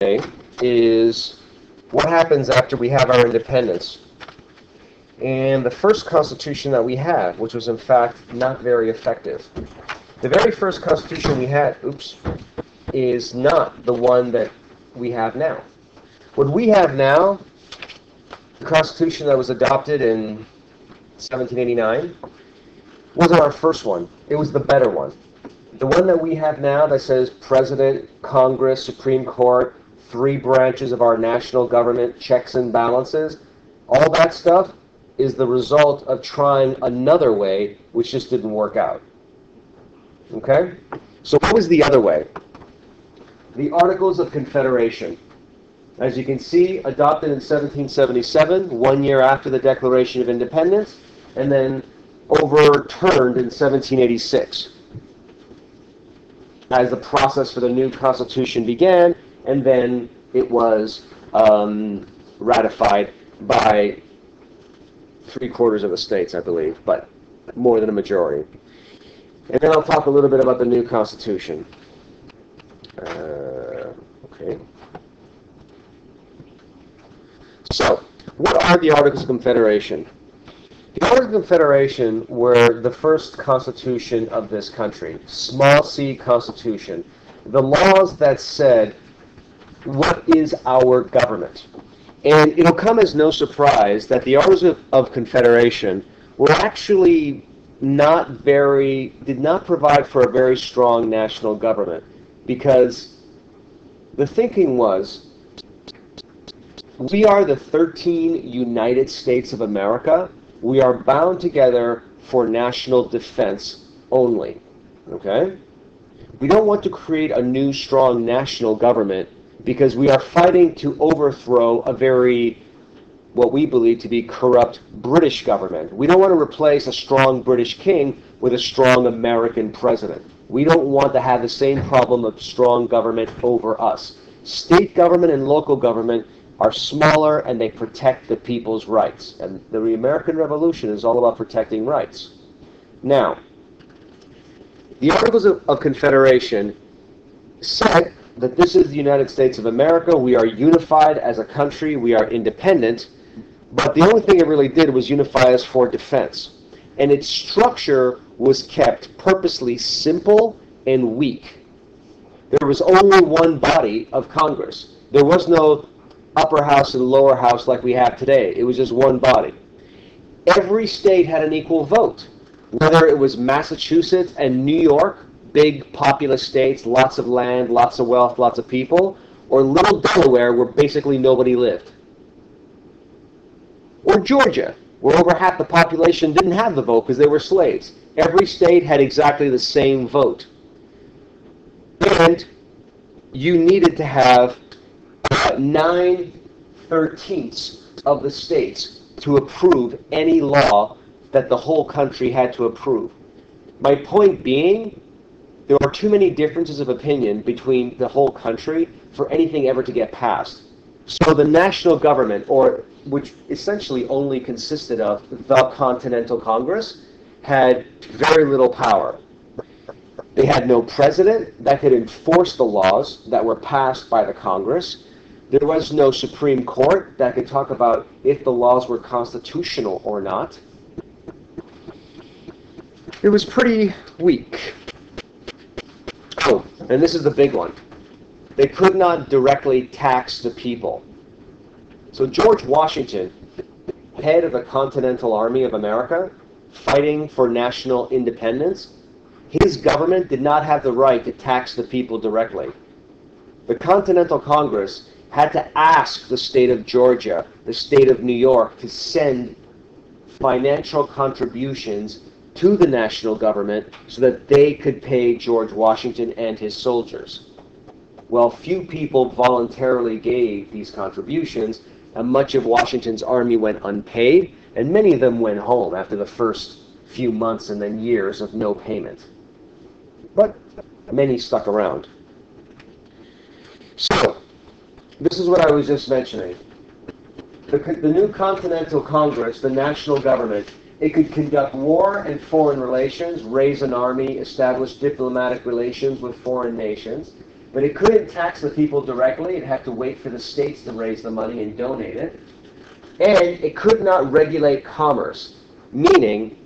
is what happens after we have our independence. And the first constitution that we had, which was in fact not very effective. The very first constitution we had, is not the one that we have now. What we have now, the constitution that was adopted in 1789, wasn't our first one. It was the better one. The one that we have now that says President, Congress, Supreme Court, 3 branches of our national government, checks and balances, all that stuff is the result of trying another way, which just didn't work out. Okay? So what was the other way? The Articles of Confederation. As you can see, adopted in 1777, 1 year after the Declaration of Independence, and then overturned in 1786 as the process for the new Constitution began, and then it was ratified by 3/4 of the states, I believe, but more than a majority. And then I'll talk a little bit about the new Constitution. Okay. So, what are the Articles of Confederation? The Articles of Confederation were the first constitution of this country, small c constitution. The laws that said, what is our government? And it'll come as no surprise that the Articles of Confederation were actually did not provide for a very strong national government, because the thinking was, we are the 13 United States of America. We are bound together for national defense only. Okay? We don't want to create a new strong national government because we are fighting to overthrow a very, what we believe to be corrupt British government. We don't want to replace a strong British king with a strong American president. We don't want to have the same problem of strong government over us. State government and local government are smaller and they protect the people's rights. And the American Revolution is all about protecting rights. Now, the Articles of Confederation said that this is the United States of America. We are unified as a country. We are independent. But the only thing it really did was unify us for defense. And its structure was kept purposely simple and weak. There was only one body of Congress. There was no upper house and lower house like we have today. It was just one body. Every state had an equal vote. Whether it was Massachusetts and New York, big populous states, lots of land, lots of wealth, lots of people, or little Delaware where basically nobody lived. Or Georgia, where over half the population didn't have the vote because they were slaves. Every state had exactly the same vote. And you needed to have 9/13 of the states to approve any law that the whole country had to approve. My point being, there are too many differences of opinion between the whole country for anything ever to get passed. So the national government, or which essentially only consisted of the Continental Congress, had very little power. They had no president that could enforce the laws that were passed by the Congress. There was no Supreme Court that could talk about if the laws were constitutional or not. It was pretty weak. Oh, and this is the big one. They could not directly tax the people. So George Washington, head of the Continental Army of America, fighting for national independence, his government did not have the right to tax the people directly. The Continental Congress had to ask the state of Georgia, the state of New York, to send financial contributions to the national government so that they could pay George Washington and his soldiers. Well, few people voluntarily gave these contributions, and much of Washington's army went unpaid, and many of them went home after the first few months and then years of no payment. But many stuck around. So, this is what I was just mentioning. The new Continental Congress, the national government, it could conduct war and foreign relations, raise an army, establish diplomatic relations with foreign nations. But it couldn't tax the people directly. It had to wait for the states to raise the money and donate it. And it could not regulate commerce, meaning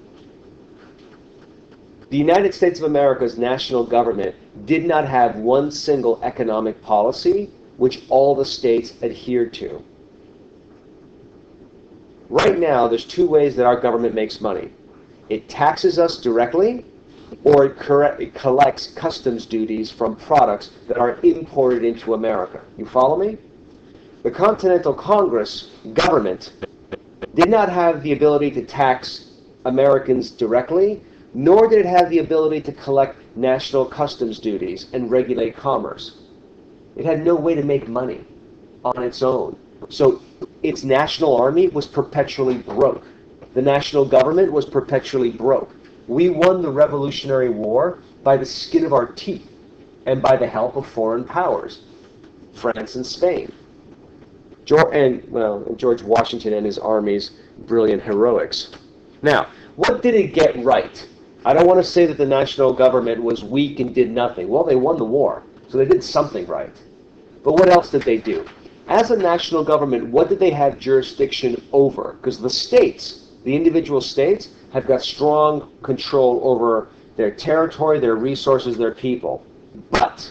the United States of America's national government did not have one single economic policy which all the states adhered to. Right now, there's two ways that our government makes money. It taxes us directly, or it collects customs duties from products that are imported into America. You follow me? The Continental Congress government did not have the ability to tax Americans directly, nor did it have the ability to collect national customs duties and regulate commerce. It had no way to make money on its own. So its national army was perpetually broke. The national government was perpetually broke. We won the Revolutionary War by the skin of our teeth and by the help of foreign powers, France and Spain. George Washington and his army's brilliant heroics. Now, what did it get right? I don't want to say that the national government was weak and did nothing. Well, they won the war, so they did something right. But what else did they do? As a national government, what did they have jurisdiction over? Because the states, the individual states, have got strong control over their territory, their resources, their people. But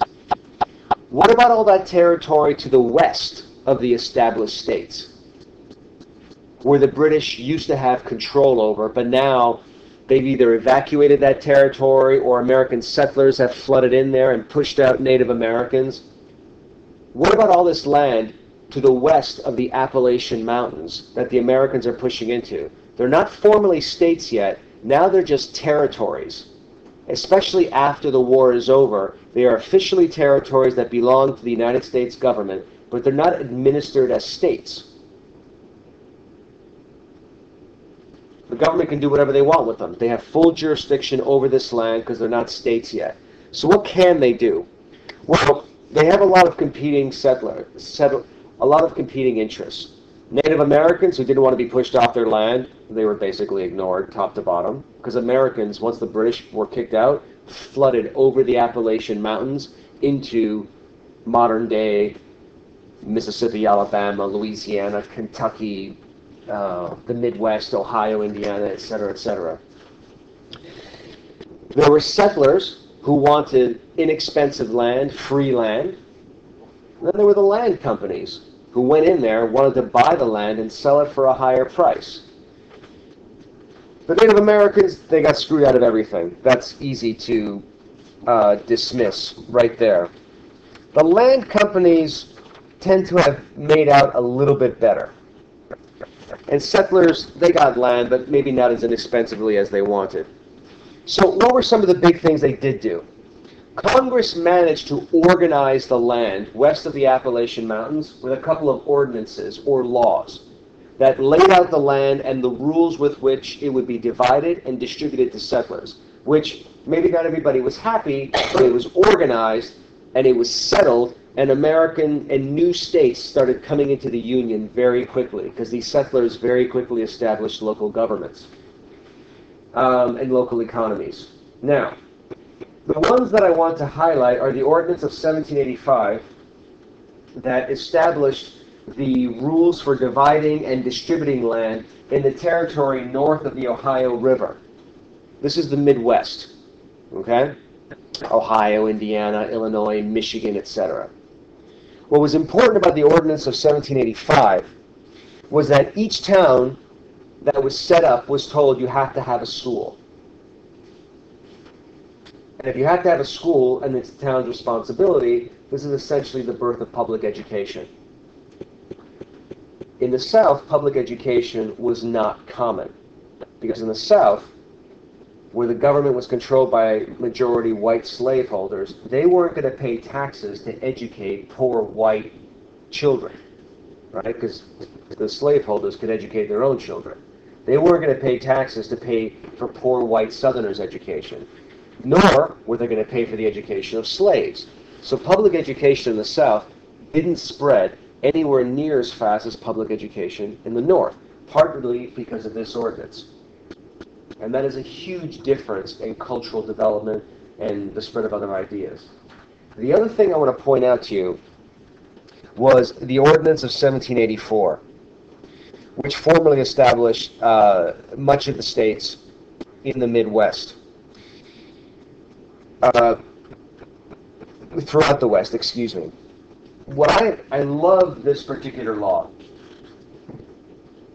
what about all that territory to the west of the established states, where the British used to have control over, but now they've either evacuated that territory or American settlers have flooded in there and pushed out Native Americans? What about all this land to the west of the Appalachian Mountains that the Americans are pushing into? They're not formally states yet. Now they're just territories. Especially after the war is over, they are officially territories that belong to the United States government, but they're not administered as states. The government can do whatever they want with them. They have full jurisdiction over this land because they're not states yet. So what can they do? Well, they have a lot of competing a lot of competing interests. Native Americans who didn't want to be pushed off their land, they were basically ignored top to bottom, because Americans, once the British were kicked out, flooded over the Appalachian Mountains into modern-day Mississippi, Alabama, Louisiana, Kentucky, the Midwest, Ohio, Indiana, etc., etc. There were settlers who wanted inexpensive land, free land. And then there were the land companies who went in there, wanted to buy the land and sell it for a higher price. The Native Americans, they got screwed out of everything. That's easy to dismiss right there. The land companies tend to have made out a little bit better. And settlers, they got land, but maybe not as inexpensively as they wanted. So what were some of the big things they did do? Congress managed to organize the land west of the Appalachian Mountains with a couple of ordinances or laws that laid out the land and the rules with which it would be divided and distributed to settlers, which maybe not everybody was happy, but it was organized and it was settled, and American and new states started coming into the Union very quickly because these settlers very quickly established local governments and local economies. Now, the ones that I want to highlight are the Ordinance of 1785 that established the rules for dividing and distributing land in the territory north of the Ohio River. This is the Midwest, okay? Ohio, Indiana, Illinois, Michigan, etc. What was important about the Ordinance of 1785 was that each town that was set up was told you have to have a school. And if you have to have a school and it's the town's responsibility, this is essentially the birth of public education. In the South, public education was not common, because in the South, where the government was controlled by majority white slaveholders, they weren't going to pay taxes to educate poor white children, right? Because the slaveholders could educate their own children. They weren't going to pay taxes to pay for poor white Southerners' education, nor were they going to pay for the education of slaves. So public education in the South didn't spread anywhere near as fast as public education in the North, partly because of this ordinance. And that is a huge difference in cultural development and the spread of other ideas. The other thing I want to point out to you was the Ordinance of 1784, which formally established much of the states in the Midwest. Throughout the West, excuse me. I love this particular law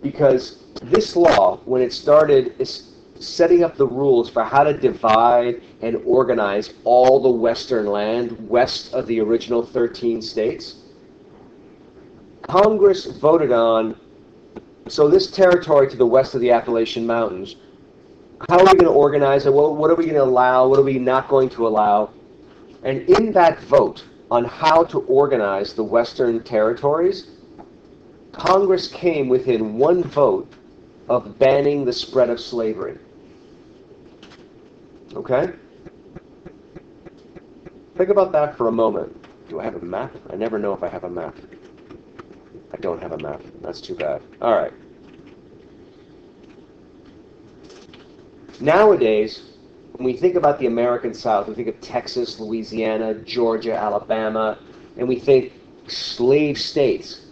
because this law, when it started, is setting up the rules for how to divide and organize all the Western land west of the original 13 states. Congress voted on, so this territory to the west of the Appalachian Mountains, how are we going to organize it? What are we going to allow? What are we not going to allow? And in that vote on how to organize the Western territories, Congress came within one vote of banning the spread of slavery. Okay? Think about that for a moment. Do I have a map? I never know if I have a map. I don't have a map. That's too bad. All right. Nowadays, when we think about the American South, we think of Texas, Louisiana, Georgia, Alabama, and we think slave states,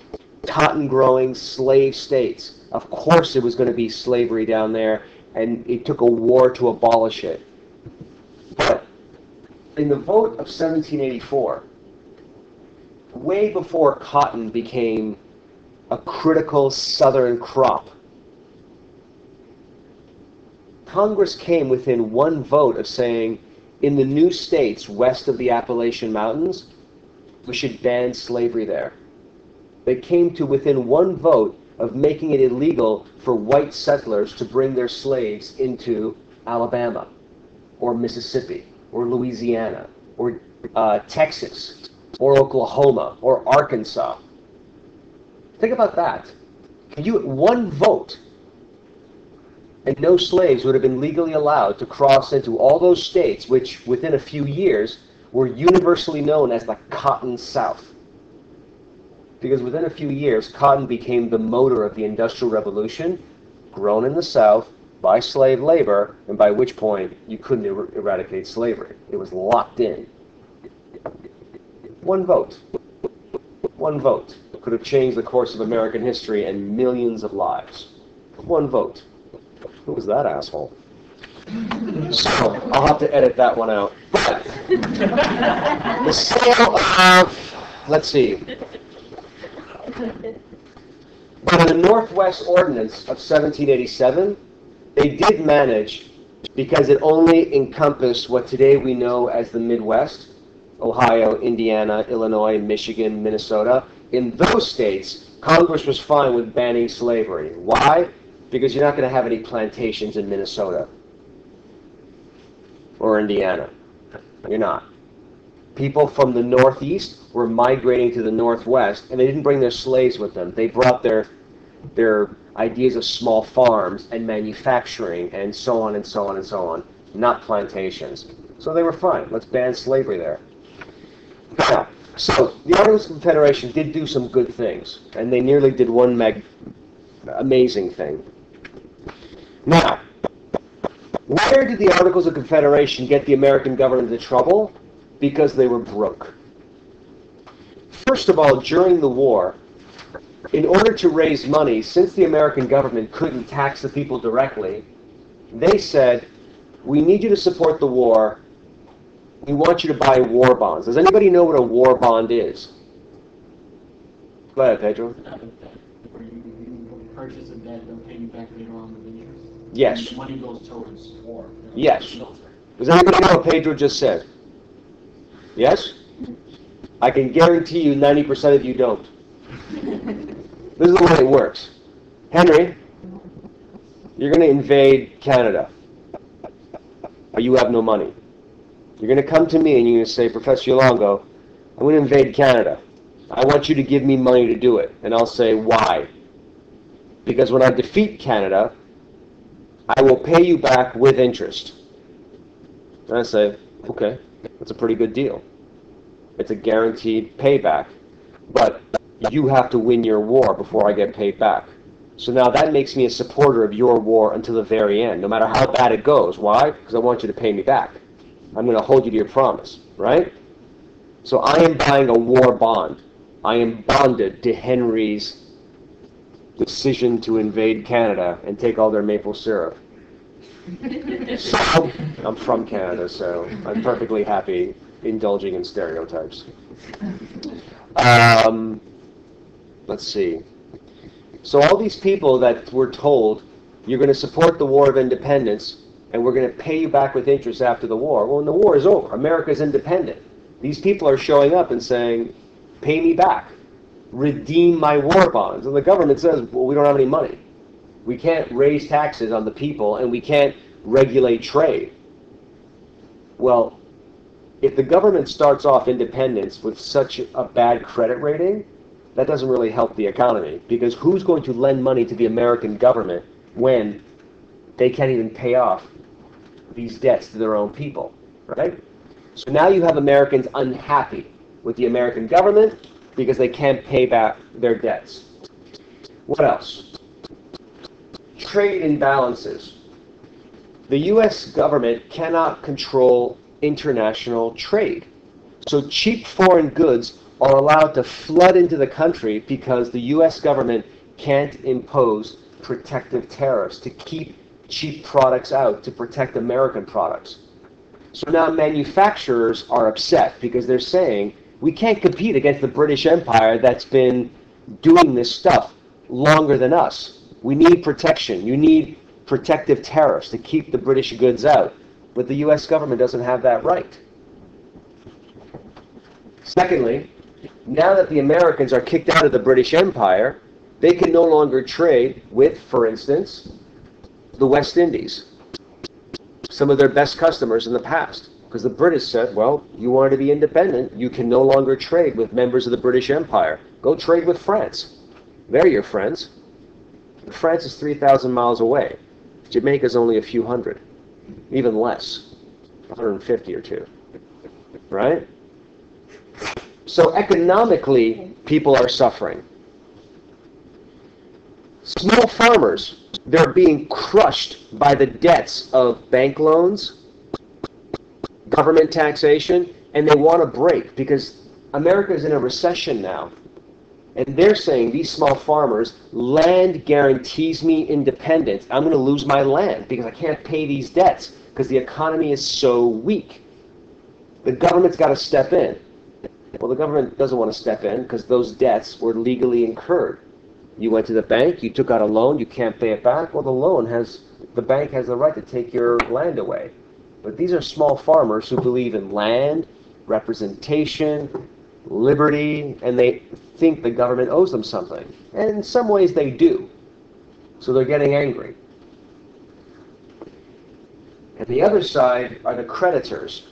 cotton-growing slave states. Of course it was going to be slavery down there, and it took a war to abolish it. But in the vote of 1784, way before cotton became a critical southern crop, Congress came within one vote of saying, in the new states west of the Appalachian Mountains, we should ban slavery there. They came to within one vote of making it illegal for white settlers to bring their slaves into Alabama, or Mississippi, or Louisiana, or Texas, or Oklahoma, or Arkansas. Think about that. One vote, and no slaves would have been legally allowed to cross into all those states, which within a few years were universally known as the Cotton South. Because within a few years, cotton became the motor of the Industrial Revolution, grown in the South by slave labor, and by which point you couldn't eradicate slavery. It was locked in. One vote. One vote could have changed the course of American history and millions of lives. One vote. Who was that asshole? So, I'll have to edit that one out. But, the sale of, let's see. But in the Northwest Ordinance of 1787, they did manage, because it only encompassed what today we know as the Midwest, Ohio, Indiana, Illinois, Michigan, Minnesota. In those states, Congress was fine with banning slavery. Why? Because you're not going to have any plantations in Minnesota or Indiana. You're not. People from the Northeast were migrating to the Northwest, and they didn't bring their slaves with them. They brought their ideas of small farms and manufacturing and so on and so on and so on, not plantations. So they were fine. Let's ban slavery there. Now, so the Articles of Confederation did do some good things, and they nearly did one amazing thing. Now, where did the Articles of Confederation get the American government into trouble? Because they were broke. First of all, during the war, in order to raise money, since the American government couldn't tax the people directly, they said, we need you to support the war. We want you to buy war bonds. Does anybody know what a war bond is? Go ahead, Pedro. Where you purchase a debt, they'll pay you back later on in the years. Yes. And money goes towards war. Yes. Does anybody know what Pedro just said? Yes? I can guarantee you 90% of you don't. This is the way it works. Henry, you're going to invade Canada. You have no money. You're going to come to me and you're going to say, Professor Yolongo, I'm going to invade Canada. I want you to give me money to do it. And I'll say, why? Because when I defeat Canada, I will pay you back with interest. And I say, okay, that's a pretty good deal. It's a guaranteed payback. But you have to win your war before I get paid back. So now that makes me a supporter of your war until the very end, no matter how bad it goes. Why? Because I want you to pay me back. I'm going to hold you to your promise, right? So I am buying a war bond. I am bonded to Henry's decision to invade Canada and take all their maple syrup. So, I'm from Canada, so I'm perfectly happy indulging in stereotypes. Let's see. So all these people that were told, you're going to support the War of Independence, and we're going to pay you back with interest after the war. Well, when the war is over, America's independent. These people are showing up and saying, pay me back. Redeem my war bonds. And the government says, well, we don't have any money. We can't raise taxes on the people, and we can't regulate trade. Well, if the government starts off independence with such a bad credit rating, that doesn't really help the economy, because who's going to lend money to the American government when they can't even pay off these debts to their own people, right? So now you have Americans unhappy with the American government because they can't pay back their debts. What else? Trade imbalances. The U.S. government cannot control international trade. So cheap foreign goods are allowed to flood into the country because the U.S. government can't impose protective tariffs to keep cheap products out, to protect American products. So now manufacturers are upset because they're saying, we can't compete against the British Empire that's been doing this stuff longer than us. We need protection. You need protective tariffs to keep the British goods out. But the U.S. government doesn't have that right. Secondly, now that the Americans are kicked out of the British Empire, they can no longer trade with, for instance, the West Indies, some of their best customers in the past. Because the British said, well, you want to be independent, you can no longer trade with members of the British Empire. Go trade with France. They're your friends. France is 3,000 miles away. Jamaica's only a few hundred, even less, 150 or two, right? So economically, people are suffering. Small farmers, they're being crushed by the debts of bank loans, government taxation, and they want to break because America's in a recession now. And they're saying, these small farmers, land guarantees me independence. I'm going to lose my land because I can't pay these debts because the economy is so weak. The government's got to step in. Well, the government doesn't want to step in because those debts were legally incurred. You went to the bank, you took out a loan, you can't pay it back. Well, the bank has the right to take your land away. But these are small farmers who believe in land, representation, liberty, and they think the government owes them something. And in some ways they do. So they're getting angry. And the other side are the creditors,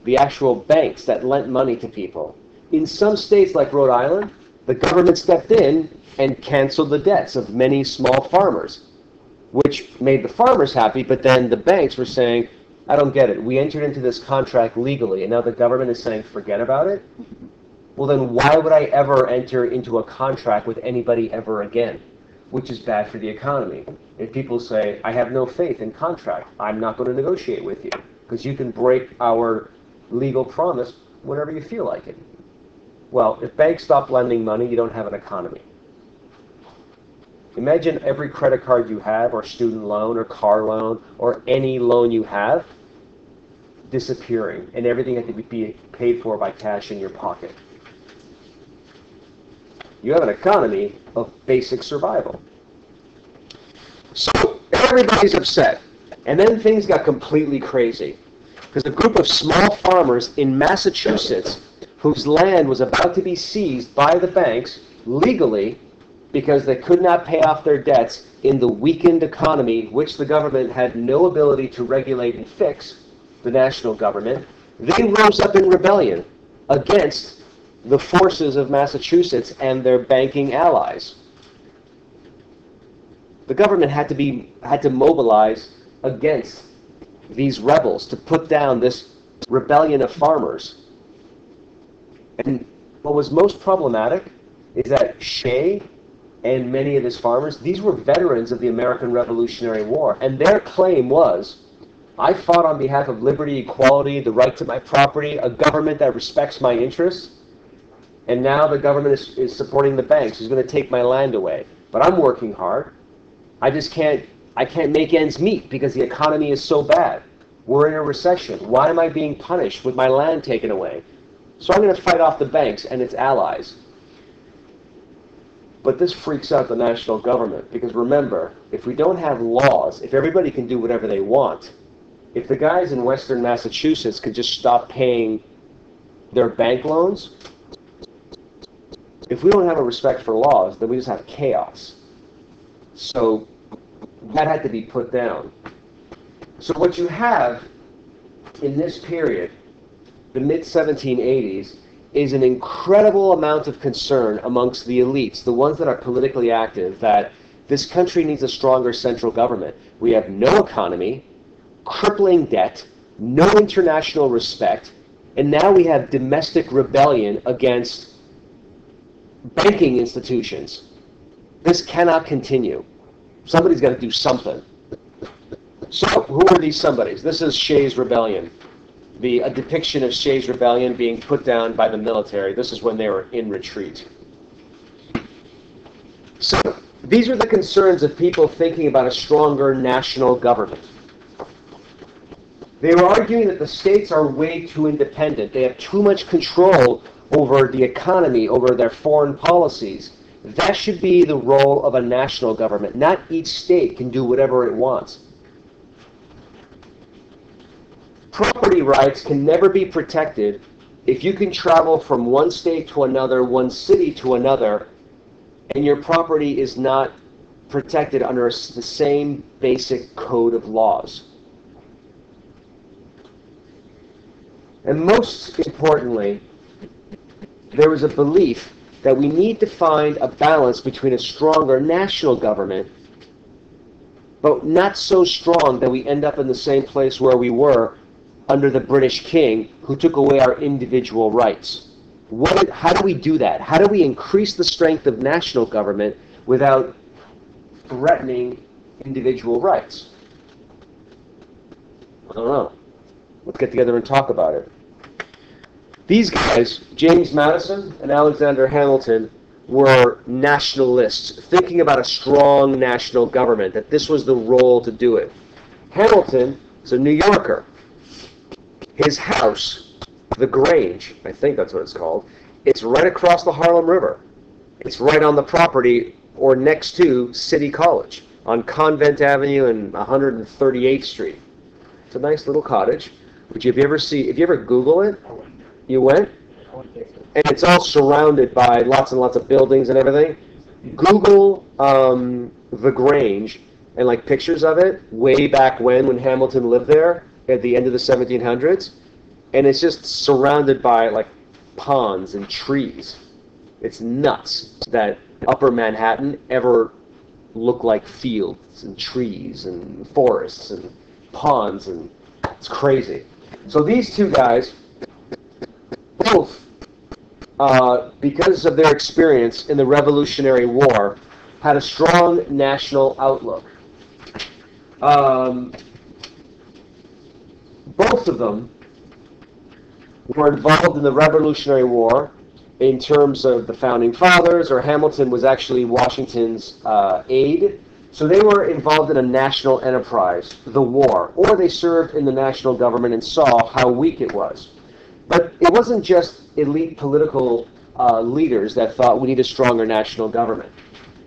the actual banks that lent money to people. In some states like Rhode Island, the government stepped in and canceled the debts of many small farmers, which made the farmers happy, but then the banks were saying, I don't get it. We entered into this contract legally, and now the government is saying, forget about it? Well, then why would I ever enter into a contract with anybody ever again? Which is bad for the economy. If people say, I have no faith in contract, I'm not going to negotiate with you, because you can break our legal promise whenever you feel like it. Well, if banks stop lending money, you don't have an economy. Imagine every credit card you have, or student loan, or car loan, or any loan you have, disappearing, and everything had to be paid for by cash in your pocket. You have an economy of basic survival. So everybody's upset. And then things got completely crazy. Because a group of small farmers in Massachusetts, whose land was about to be seized by the banks legally because they could not pay off their debts in the weakened economy, which the government had no ability to regulate and fix, the national government, they rose up in rebellion against the forces of Massachusetts and their banking allies. The government had to mobilize against these rebels to put down this rebellion of farmers. And what was most problematic is that Shea and many of his farmers, these were veterans of the American Revolutionary War, and their claim was, I fought on behalf of liberty, equality, the right to my property, a government that respects my interests, and now the government is supporting the banks, who's going to take my land away. But I'm working hard. I can't make ends meet because the economy is so bad. We're in a recession. Why am I being punished with my land taken away? So I'm going to fight off the banks and its allies. But this freaks out the national government because remember, if we don't have laws, if everybody can do whatever they want, if the guys in Western Massachusetts could just stop paying their bank loans, if we don't have a respect for laws, then we just have chaos. So that had to be put down. So what you have in this period, the mid-1780s, is an incredible amount of concern amongst the elites, the ones that are politically active, that this country needs a stronger central government. We have no economy, crippling debt, no international respect, and now we have domestic rebellion against banking institutions. This cannot continue. Somebody's got to do something. So, who are these somebodies? This is Shays' Rebellion. A depiction of Shays' Rebellion being put down by the military. This is when they were in retreat. So, these are the concerns of people thinking about a stronger national government. They were arguing that the states are way too independent. They have too much control over the economy, over their foreign policies. That should be the role of a national government. Not each state can do whatever it wants. Property rights can never be protected if you can travel from one state to another, one city to another, and your property is not protected under the same basic code of laws. And most importantly, there was a belief that we need to find a balance between a stronger national government, but not so strong that we end up in the same place where we were under the British king, who took away our individual rights. How do we do that? How do we increase the strength of national government without threatening individual rights? I don't know. Let's get together and talk about it. These guys, James Madison and Alexander Hamilton, were nationalists, thinking about a strong national government, that this was the role to do it. Hamilton is a New Yorker. His house, the Grange, I think that's what it's called, it's right across the Harlem River. It's right on the property or next to City College on Convent Avenue and 138th Street. It's a nice little cottage. Which if you ever Google it, you went? And it's all surrounded by lots and lots of buildings and everything. Google the Grange and like pictures of it way back when Hamilton lived there at the end of the 1700s, and it's just surrounded by like ponds and trees. It's nuts that Upper Manhattan ever looked like fields and trees and forests and ponds, and it's crazy. So these two guys, both because of their experience in the Revolutionary War, had a strong national outlook. Both of them were involved in the Revolutionary War in terms of the Founding Fathers, or Hamilton was actually Washington's aide. So they were involved in a national enterprise, the war, or they served in the national government and saw how weak it was. But it wasn't just elite political leaders that thought we need a stronger national government.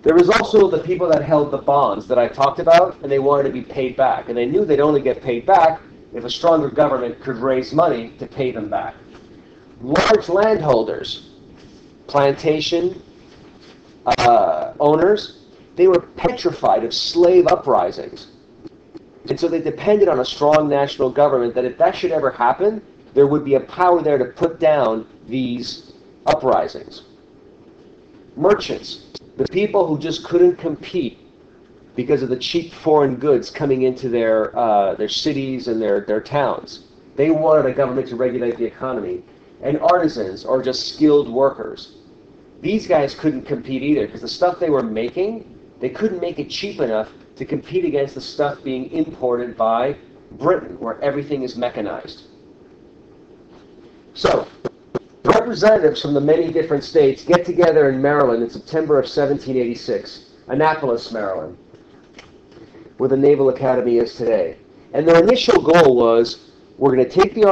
There was also the people that held the bonds that I talked about, and they wanted to be paid back. And they knew they'd only get paid back if a stronger government could raise money to pay them back. Large landholders, plantation owners, they were petrified of slave uprisings. And so they depended on a strong national government that if that should ever happen, there would be a power there to put down these uprisings. Merchants, the people who just couldn't compete because of the cheap foreign goods coming into their cities and their towns. They wanted a government to regulate the economy. And artisans, or just skilled workers. These guys couldn't compete either because the stuff they were making, they couldn't make it cheap enough to compete against the stuff being imported by Britain, where everything is mechanized. So, representatives from the many different states get together in Maryland in September of 1786, Annapolis, Maryland, where the Naval Academy is today. And their initial goal was, we're going to take the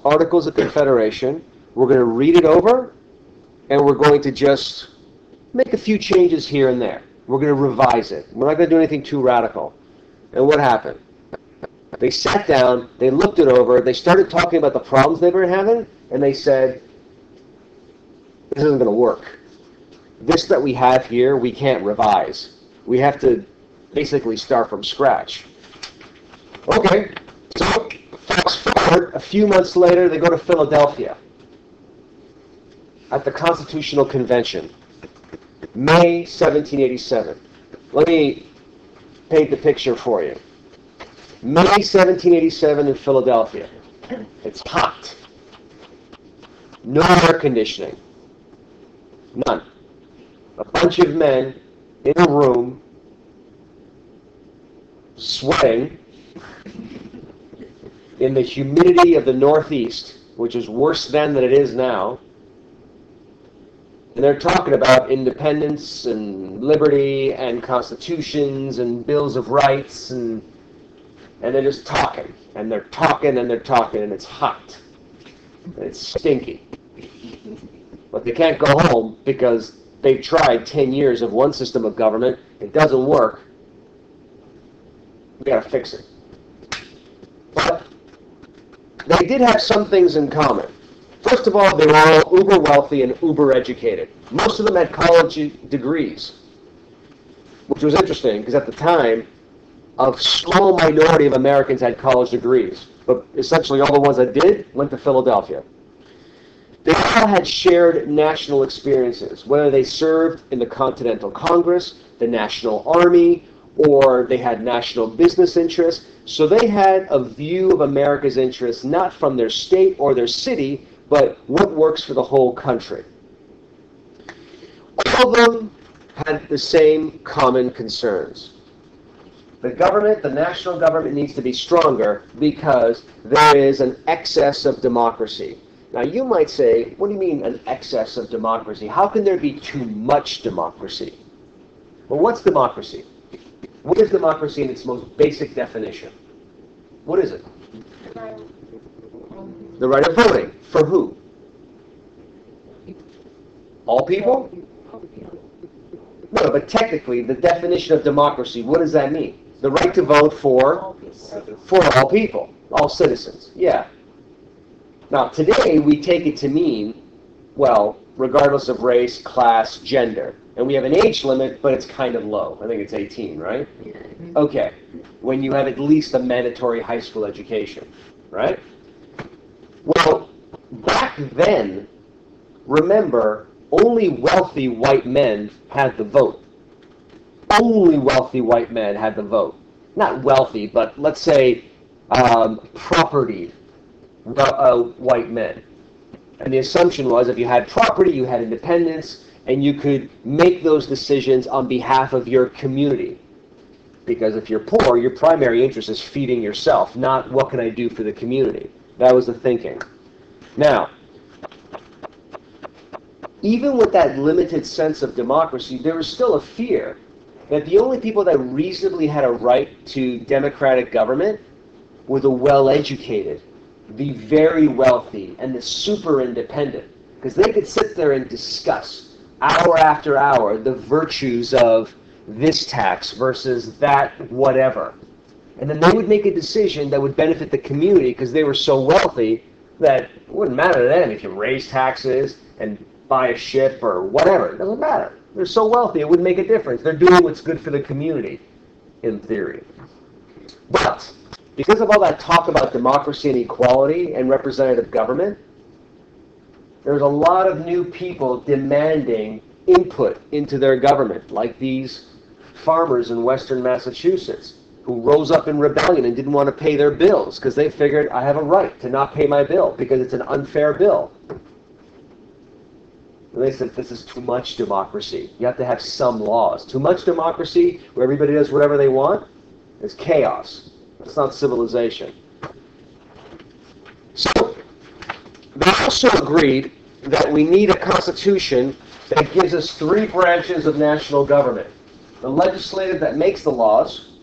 Articles of Confederation, we're going to read it over, and we're going to just make a few changes here and there. We're going to revise it. We're not going to do anything too radical. And what happened? They sat down, they looked it over, they started talking about the problems they were having, and they said, this isn't going to work. This that we have here, we can't revise. We have to basically start from scratch. Okay, so fast forward, a few months later, they go to Philadelphia at the Constitutional Convention, May 1787. Let me paint the picture for you. May 1787 in Philadelphia. It's hot. No air conditioning. None. A bunch of men in a room sweating in the humidity of the Northeast, which is worse then than it is now. And they're talking about independence and liberty and constitutions and bills of rights, and they're just talking. And they're talking and they're talking, and it's hot. And it's stinky. But they can't go home because they've tried 10 years of one system of government. It doesn't work. We got to fix it. But they did have some things in common. First of all, they were all uber wealthy and uber educated. Most of them had college degrees, which was interesting because at the time, a small minority of Americans had college degrees, but essentially all the ones that did went to Philadelphia. They all had shared national experiences, whether they served in the Continental Congress, the National Army, or they had national business interests. So they had a view of America's interests not from their state or their city, but what works for the whole country. All of them had the same common concerns. The government, the national government, needs to be stronger because there is an excess of democracy. Now you might say, what do you mean an excess of democracy? How can there be too much democracy? Well, what's democracy? What is democracy in its most basic definition? What is it? The right of voting. For who? All people? No, but technically, the definition of democracy, what does that mean? The right to vote for all people, all citizens. Yeah. Now, today, we take it to mean, well, regardless of race, class, gender. And we have an age limit, but it's kind of low. I think it's 18, right? Okay. When you have at least a mandatory high school education, right? Well, back then, remember, only wealthy white men had the vote. Only wealthy white men had the vote. Not wealthy, but let's say property white men. And the assumption was if you had property, you had independence, and you could make those decisions on behalf of your community. Because if you're poor, your primary interest is feeding yourself, not what can I do for the community. That was the thinking. Now, even with that limited sense of democracy, there was still a fear that the only people that reasonably had a right to democratic government were the well-educated, the very wealthy, and the super independent. Because they could sit there and discuss, hour after hour, the virtues of this tax versus that whatever. And then they would make a decision that would benefit the community because they were so wealthy that it wouldn't matter to them if you raise taxes and buy a ship or whatever. It doesn't matter. They're so wealthy, it wouldn't make a difference. They're doing what's good for the community, in theory. But because of all that talk about democracy and equality and representative government, there's a lot of new people demanding input into their government, like these farmers in western Massachusetts who rose up in rebellion and didn't want to pay their bills because they figured, I have a right to not pay my bill because it's an unfair bill. And they said, this is too much democracy. You have to have some laws. Too much democracy, where everybody does whatever they want, is chaos. It's not civilization. So they also agreed that we need a constitution that gives us three branches of national government. The legislative that makes the laws,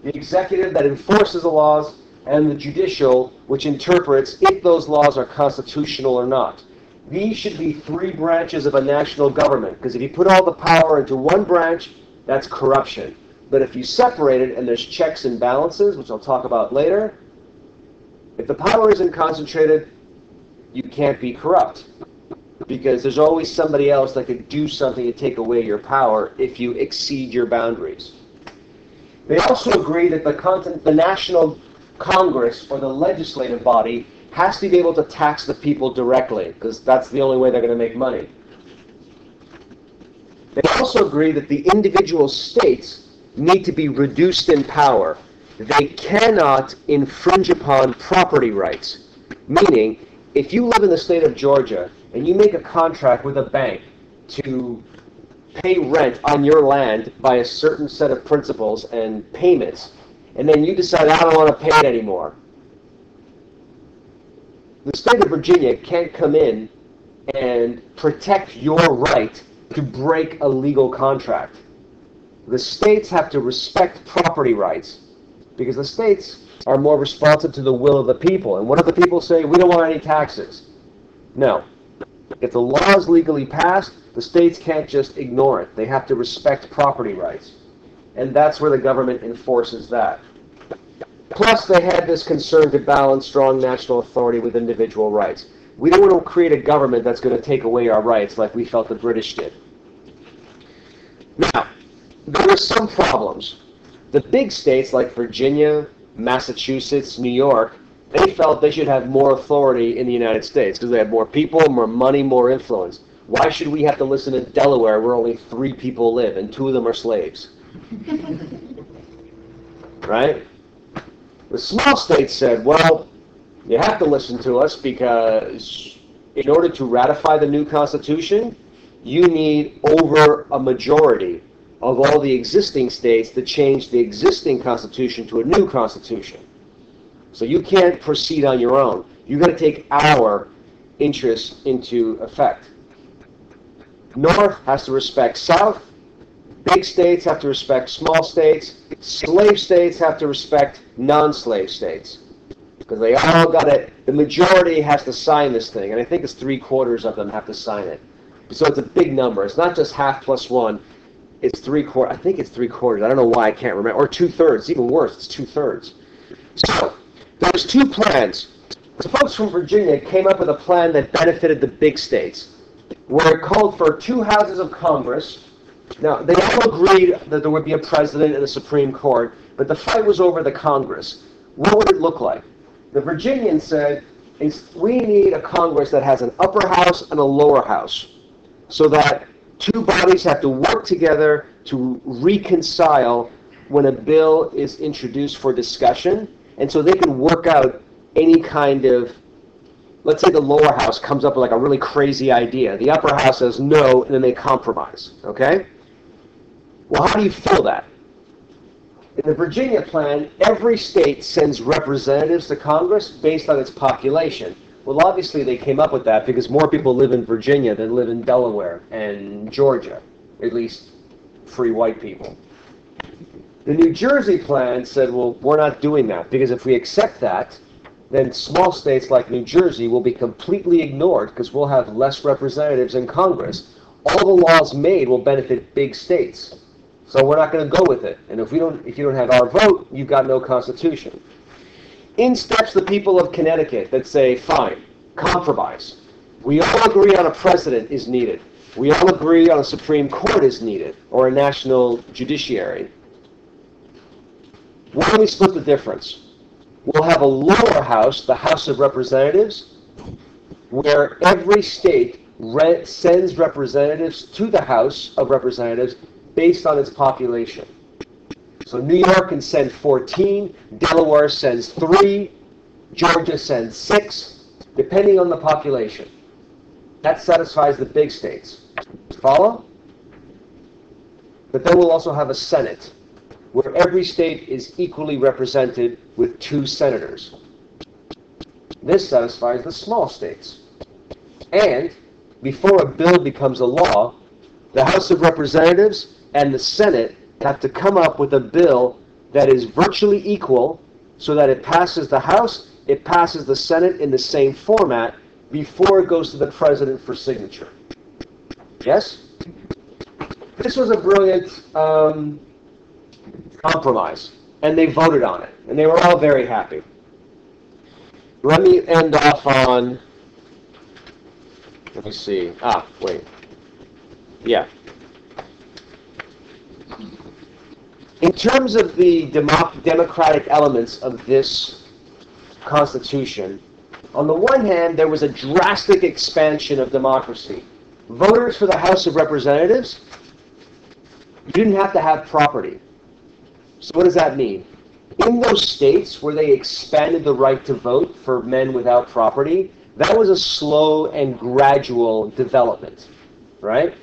the executive that enforces the laws, and the judicial which interprets if those laws are constitutional or not. These should be three branches of a national government, because if you put all the power into one branch, that's corruption. But if you separate it and there's checks and balances, which I'll talk about later, if the power isn't concentrated, you can't be corrupt, because there's always somebody else that could do something to take away your power if you exceed your boundaries. They also agree that the National Congress, or the legislative body, has to be able to tax the people directly, because that's the only way they're going to make money. They also agree that the individual states need to be reduced in power. They cannot infringe upon property rights, meaning if you live in the state of Georgia and you make a contract with a bank to pay rent on your land by a certain set of principles and payments, and then you decide, I don't want to pay it anymore, the state of Virginia can't come in and protect your right to break a legal contract. The states have to respect property rights, because the states are more responsive to the will of the people. And what if the people say, we don't want any taxes? No. If the law is legally passed, the states can't just ignore it. They have to respect property rights. And that's where the government enforces that. Plus, they had this concern to balance strong national authority with individual rights. We don't want to create a government that's going to take away our rights like we felt the British did. Now, there were some problems. The big states like Virginia, Massachusetts, New York, they felt they should have more authority in the United States because they have more people, more money, more influence. Why should we have to listen to Delaware where only 3 people live and 2 of them are slaves? Right? The small states said, well, you have to listen to us because in order to ratify the new Constitution, you need over a majority of all the existing states to change the existing Constitution to a new Constitution. So you can't proceed on your own. You've got to take our interests into effect. North has to respect South. Big states have to respect small states. Slave states have to respect non-slave states. Because they all got it. The majority has to sign this thing. And I think it's 3/4 of them have to sign it. So it's a big number. It's not just half plus one. It's 3/4. I think it's 3/4. I don't know why I can't remember. Or 2/3. It's even worse. It's 2/3. So there's 2 plans. The folks from Virginia came up with a plan that benefited the big states, where it called for 2 houses of Congress. Now, they all agreed that there would be a president and a Supreme Court, but the fight was over the Congress. What would it look like? The Virginians said, we need a Congress that has an upper house and a lower house, so that 2 bodies have to work together to reconcile when a bill is introduced for discussion, and so they can work out any kind of, let's say the lower house comes up with like a really crazy idea. The upper house says no, and then they compromise, okay? Well, how do you fill that? In the Virginia plan, every state sends representatives to Congress based on its population. Well, obviously they came up with that because more people live in Virginia than live in Delaware and Georgia, at least free white people. The New Jersey plan said, well, we're not doing that, because if we accept that, then small states like New Jersey will be completely ignored because we'll have less representatives in Congress. All the laws made will benefit big states. So we're not going to go with it. And if you don't have our vote, you've got no Constitution. In steps the people of Connecticut that say, fine, compromise. We all agree on a president is needed. We all agree on a Supreme Court is needed, or a national judiciary. Why don't we split the difference? We'll have a lower house, the House of Representatives, where every state sends representatives to the House of Representatives based on its population. So New York can send 14, Delaware sends 3, Georgia sends 6, depending on the population. That satisfies the big states. Follow? But then we'll also have a Senate, where every state is equally represented with 2 senators. This satisfies the small states. And before a bill becomes a law, the House of Representatives and the Senate have to come up with a bill that is virtually equal so that it passes the House, it passes the Senate in the same format before it goes to the President for signature. Yes? This was a brilliant compromise, and they voted on it, and they were all very happy. Let me end off on, let me see, wait. Yeah. In terms of the democratic elements of this Constitution, on the one hand, there was a drastic expansion of democracy. Voters for the House of Representatives, you didn't have to have property. So what does that mean? In those states where they expanded the right to vote for men without property, that was a slow and gradual development, right?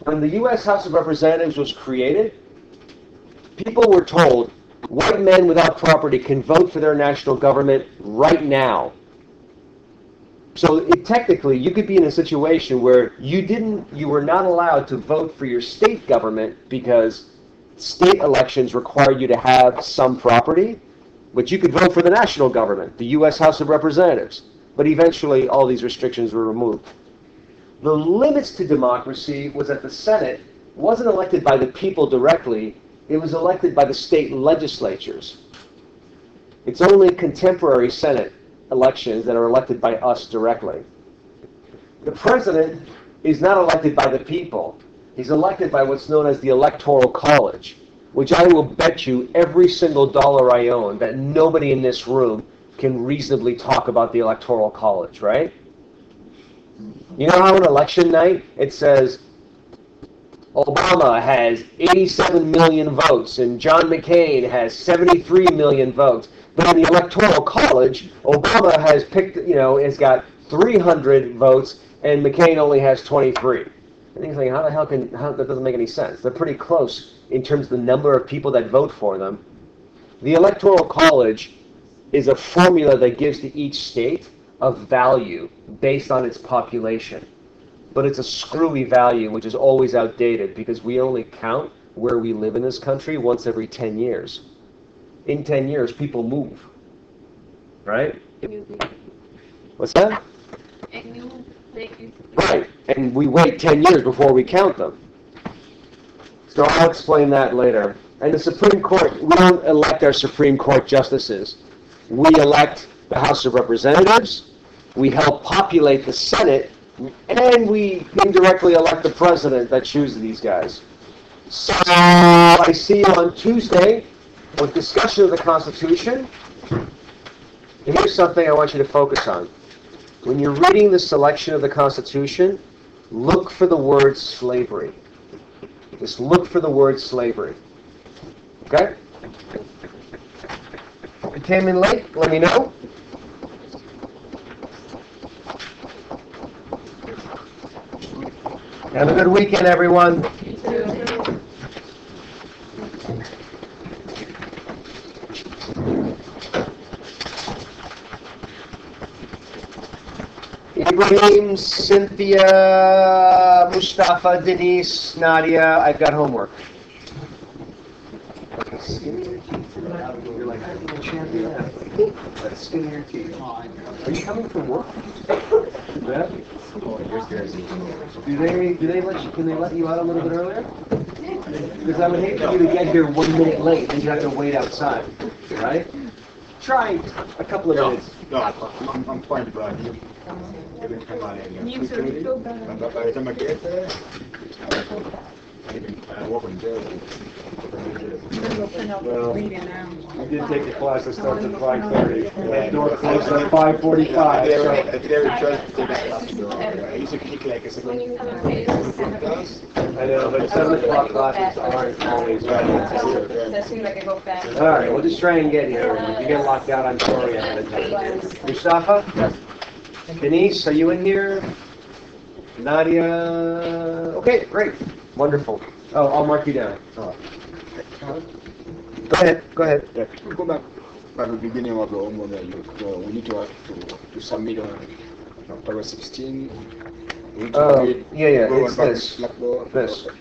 When the U.S. House of Representatives was created, people were told, white men without property can vote for their national government right now. So technically, you could be in a situation where you were not allowed to vote for your state government because state elections require you to have some property, but you could vote for the national government, the U.S. House of Representatives. But eventually, all these restrictions were removed. The limits to democracy was that the Senate wasn't elected by the people directly, it was elected by the state legislatures. It's only contemporary Senate elections that are elected by us directly. The president is not elected by the people. He's elected by what's known as the Electoral College, which I will bet you every single dollar I own that nobody in this room can reasonably talk about the Electoral College, right? You know how on election night it says Obama has 87 million votes and John McCain has 73 million votes. But in the Electoral College, Obama has has got 300 votes and McCain only has 23. And he's like, how the hell that doesn't make any sense. They're pretty close in terms of the number of people that vote for them. The Electoral College is a formula that gives to each state a value based on its population. But it's a screwy value which is always outdated because we only count where we live in this country once every 10 years. In 10 years, people move. Right? What's that? Right. And we wait 10 years before we count them. So I'll explain that later. And the Supreme Court, we don't elect our Supreme Court justices. We elect the House of Representatives, we help populate the Senate, and we indirectly elect the president that chooses these guys. So I see you on Tuesday with discussion of the Constitution. And here's something I want you to focus on. When you're reading the selection of the Constitution, look for the word slavery. Just look for the word slavery. Okay? If you came in late, let me know. Have a good weekend, everyone. Ibrahim, Cynthia, Mustafa, Denise, Nadia, I've got homework. You're like, I'm a champion athlete. Let's skin your teeth. Are you coming from work? Yeah? Can they let you out a little bit earlier? Because I would hate for you to get here 1 minute late and you have to wait outside, right? Try a couple of minutes. No, I'm fine, but you didn't come on in. By the time I get there, I walk in there. Well, I did take the class that starts at 5:30. That door closes at 5:45. I used to kick like a second. I know, but 7 o'clock classes aren't always right. All right, we'll just try and get here. If you get locked out, I'm sorry ahead of time. Mustafa? Denise, are you in here? Nadia? Okay, great. Wonderful. Oh, I'll mark you down. Oh. Go ahead. Yeah, go back. At the beginning of the homeowner, we need to have to submit on October 16. We need to submit, yeah, go it's on this. Blackboard. This. Okay.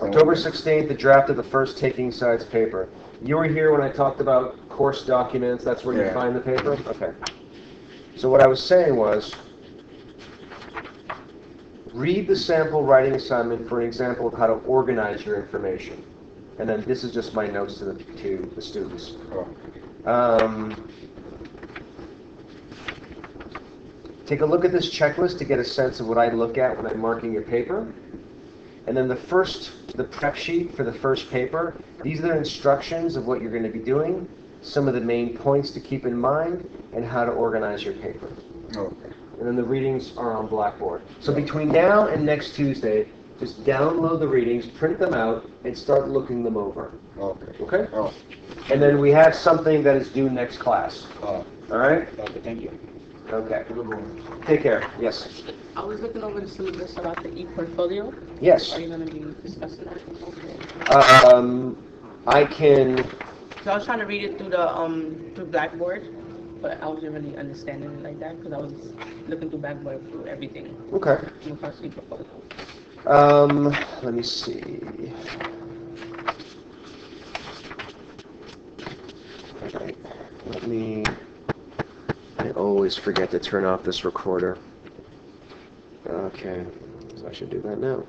October 16th, the draft of the first taking sides paper. You were here when I talked about course documents. That's where you Yeah. find the paper? Okay. So what I was saying was, read the sample writing assignment for an example of how to organize your information. And then this is just my notes to the students. Oh. Take a look at this checklist to get a sense of what I look at when I'm marking your paper. And then the prep sheet for the first paper, these are the instructions of what you're going to be doing, some of the main points to keep in mind, and how to organize your paper. Okay. And then the readings are on Blackboard. So between now and next Tuesday, just download the readings, print them out, and start looking them over. Okay. Okay? Oh. And then we have something that is due next class. Oh. All right? Okay, thank you. Okay. Take care. Yes. I was looking over the syllabus about the e-portfolio. Yes. Are you going to be discussing that? I can. So I was trying to read it through Blackboard, but I wasn't really understanding it like that because I was looking through Blackboard through everything. Okay. Across e-portfolio. Let me see. Okay. I always forget to turn off this recorder. Okay. So I should do that now.